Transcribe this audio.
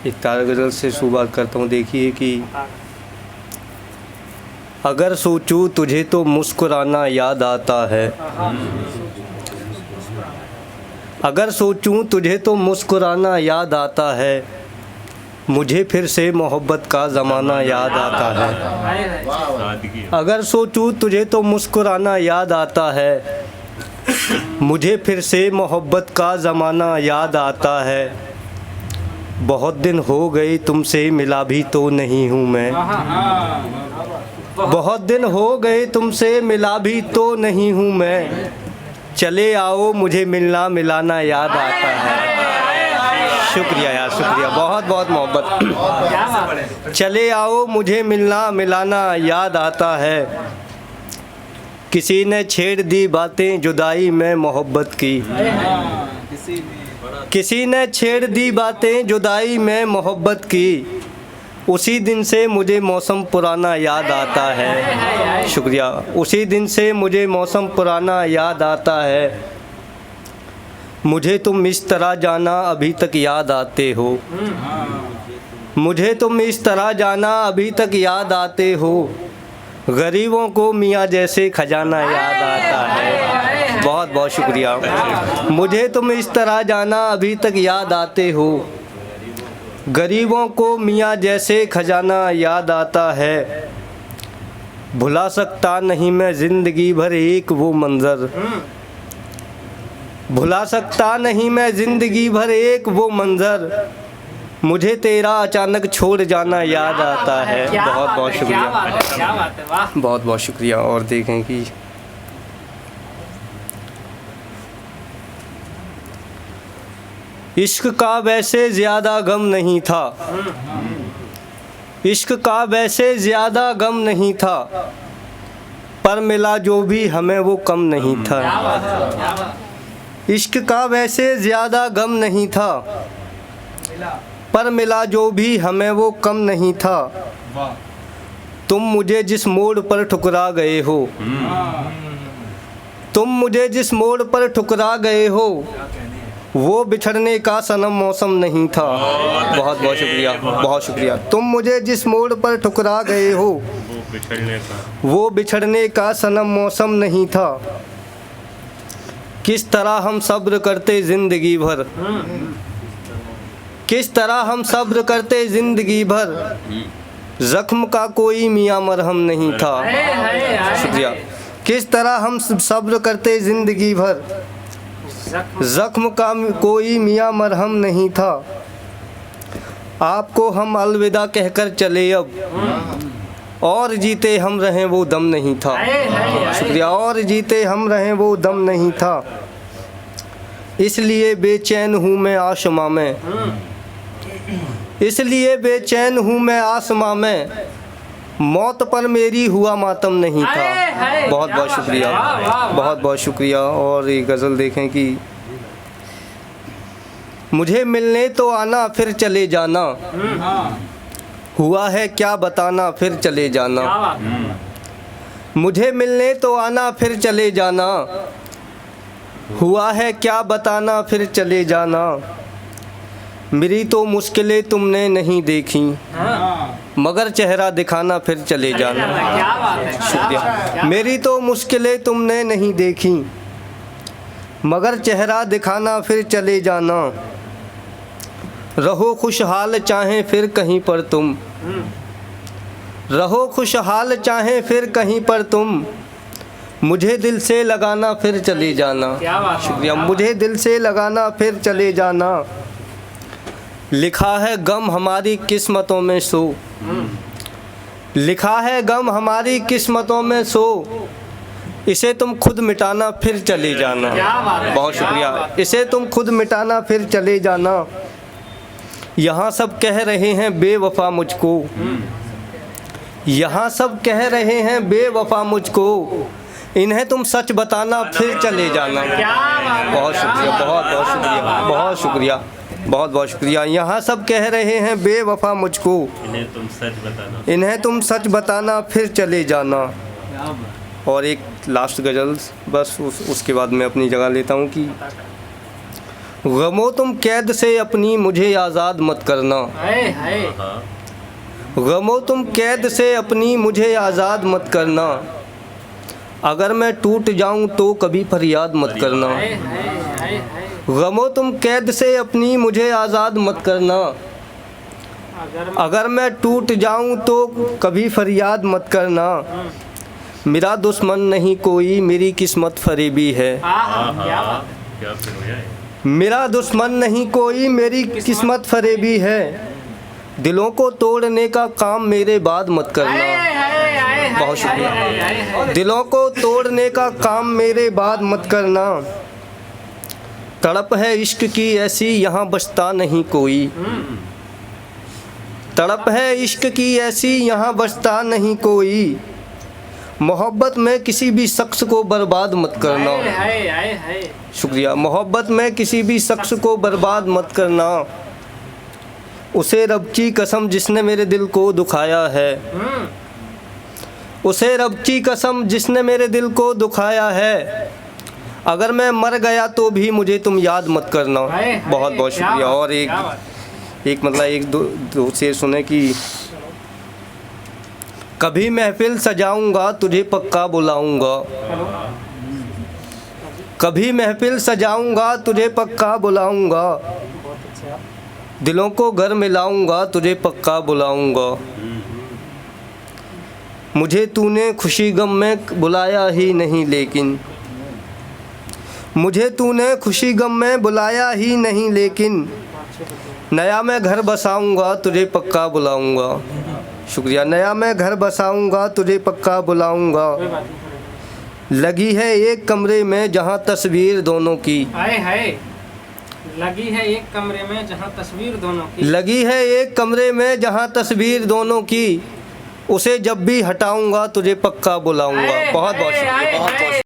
एक तारा गज़ल से शुरुआत करता हूँ। देखिए कि अगर सोचूं तुझे तो मुस्कुराना याद आता है, अगर सोचूं तुझे तो मुस्कुराना याद आता है, मुझे फिर से मोहब्बत का ज़माना याद आता है। अगर सोचूं तुझे तो मुस्कुराना याद आता है, मुझे फिर से मोहब्बत का ज़माना याद आता है। बहुत दिन हो गए तुमसे मिला भी तो नहीं हूँ मैं, बहुत दिन हो गए तुमसे मिला भी तो नहीं हूँ मैं। चले आओ मुझे मिलना मिलाना याद आता है। शुक्रिया यार, शुक्रिया, बहुत बहुत मोहब्बत। चले आओ मुझे मिलना मिलाना याद आता है। किसी ने छेड़ दी बातें जुदाई में मोहब्बत की, किसी ने छेड़ दी बातें जुदाई में मोहब्बत की। उसी दिन से मुझे मौसम पुराना याद आता है। शुक्रिया। उसी दिन से मुझे मौसम पुराना याद आता है। मुझे तुम इस तरह जाना अभी तक याद आते हो, मुझे तुम इस तरह जाना अभी तक याद आते हो। गरीबों को मियाँ जैसे खजाना याद आता है। बहुत बहुत शुक्रिया। मुझे तुम इस तरह जाना अभी तक याद आते हो। गरीबों को मियाँ जैसे खजाना याद आता है। भुला सकता नहीं मैं ज़िंदगी भर एक वो मंज़र, भुला सकता नहीं मैं ज़िंदगी भर एक वो मंज़र। मुझे तेरा अचानक छोड़ जाना याद आता है। बहुत बहुत शुक्रिया, बहुत बहुत शुक्रिया। और देखें कि इश्क का वैसे ज़्यादा गम नहीं था, इश्क का वैसे ज़्यादा गम नहीं था, पर मिला जो भी हमें वो कम नहीं था। इश्क का वैसे ज़्यादा गम नहीं था, पर मिला जो भी हमें वो कम नहीं था। तुम मुझे जिस मोड़ पर ठुकरा गए हो, तुम मुझे जिस मोड़ पर ठुकरा गए हो, वो बिछड़ने का सनम मौसम नहीं था। बहुत बहुत शुक्रिया, बहुत शुक्रिया। तुम मुझे जिस मोड़ पर ठुकरा गए हो, वो बिछड़ने का सनम मौसम नहीं था। किस तरह हम सब्र करते ज़िंदगी भर, किस तरह हम सब्र करते ज़िंदगी भर। ज़ख्म का कोई मियाँ मरहम नहीं था। शुक्रिया। किस तरह हम सब्र करते ज़िंदगी भर, ज़ख्म का कोई मियाँ मरहम नहीं था। आपको हम अलविदा कहकर चले अब, और जीते हम रहें वो दम नहीं था। शुक्रिया। और जीते हम रहें वो दम नहीं था। इसलिए बेचैन हूँ मैं आसमां में, इसलिए बेचैन हूँ मैं आसमां में। मौत पर मेरी हुआ मातम नहीं था। बहुत बहुत शुक्रिया, बहुत बहुत शुक्रिया। और ये गज़ल देखें कि मुझे मिलने तो आना फिर चले जाना, हुआ है क्या बताना फिर चले जाना। मुझे मिलने तो आना फिर चले जाना, हुआ है क्या बताना फिर चले जाना। मेरी तो मुश्किलें तुमने नहीं देखी, मगर चेहरा दिखाना फिर चले जाना। शुक्रिया। मेरी तो मुश्किलें तुमने नहीं देखी, मगर चेहरा दिखाना फिर चले जाना। रहो खुशहाल चाहे फिर कहीं पर तुम, रहो खुशहाल चाहे फिर कहीं पर तुम। मुझे दिल से लगाना फिर चले जाना। शुक्रिया। मुझे दिल से लगाना फिर चले जाना। लिखा है गम हमारी किस्मतों में सो, लिखा है गम हमारी किस्मतों में सो। इसे तुम खुद मिटाना फिर चले जाना। बहुत शुक्रिया। इसे तुम खुद मिटाना फिर चले जाना। यहाँ सब कह रहे हैं बेवफा मुझको, यहाँ सब कह रहे हैं बेवफा मुझको। इन्हें तुम सच बताना फिर चले जाना। बहुत शुक्रिया, बहुत बहुत शुक्रिया, बहुत शुक्रिया, बहुत बहुत शुक्रिया। यहाँ सब कह रहे हैं बेवफा मुझको, इन्हें तुम सच बताना, इन्हें तुम सच बताना फिर चले जाना। और एक लास्ट गज़ल बस उसके बाद मैं अपनी जगह लेता हूँ कि गमो तुम कैद से अपनी मुझे आज़ाद मत करना। गमो तुम कैद से अपनी मुझे आज़ाद मत करना। अगर मैं टूट जाऊं तो कभी फरियाद मत करना। गमो तुम कैद से अपनी मुझे आज़ाद मत करना। अगर मैं टूट जाऊं तो कभी फरियाद मत करना। मेरा दुश्मन नहीं कोई मेरी किस्मत फरेबी है। मेरा दुश्मन नहीं कोई मेरी किस्मत फरेबी है। दिलों को तोड़ने का काम मेरे बाद मत करना। बहुत शुक्रिया। दिलों को तोड़ने का काम मेरे बाद मत करना। तड़प है इश्क की ऐसी यहाँ बचता नहीं कोई। तड़प है इश्क की ऐसी यहाँ बचता नहीं कोई। मोहब्बत में किसी भी शख्स को बर्बाद मत करना। शुक्रिया। मोहब्बत में किसी भी शख्स को बर्बाद मत करना। उसे रब की कसम जिसने मेरे दिल को दुखाया है। उसे रब की कसम जिसने मेरे दिल को दुखाया है। अगर मैं मर गया तो भी मुझे तुम याद मत करना। बहुत बहुत शुक्रिया। और एक मतलब एक दो शेर सुने कि कभी महफिल सजाऊंगा तुझे पक्का बुलाऊंगा। कभी महफिल सजाऊंगा तुझे पक्का बुलाऊंगा। दिलों को घर मिलाऊंगा तुझे पक्का बुलाऊंगा। मुझे तूने खुशी गम में बुलाया ही नहीं लेकिन। मुझे तूने खुशी गम में बुलाया ही नहीं लेकिन। नया मैं घर बसाऊंगा तुझे पक्का बुलाऊंगा। शुक्रिया। नया मैं घर बसाऊंगा तुझे पक्का बुलाऊंगा। लगी है एक कमरे में जहां तस्वीर दोनों की। लगी है एक कमरे में जहां तस्वीर दोनों की। लगी है एक कमरे में जहां तस्वीर दोनों की। उसे जब भी हटाऊंगा तुझे पक्का बुलाऊंगा। बहुत बहुत शुक्रिया। बहुत बहुत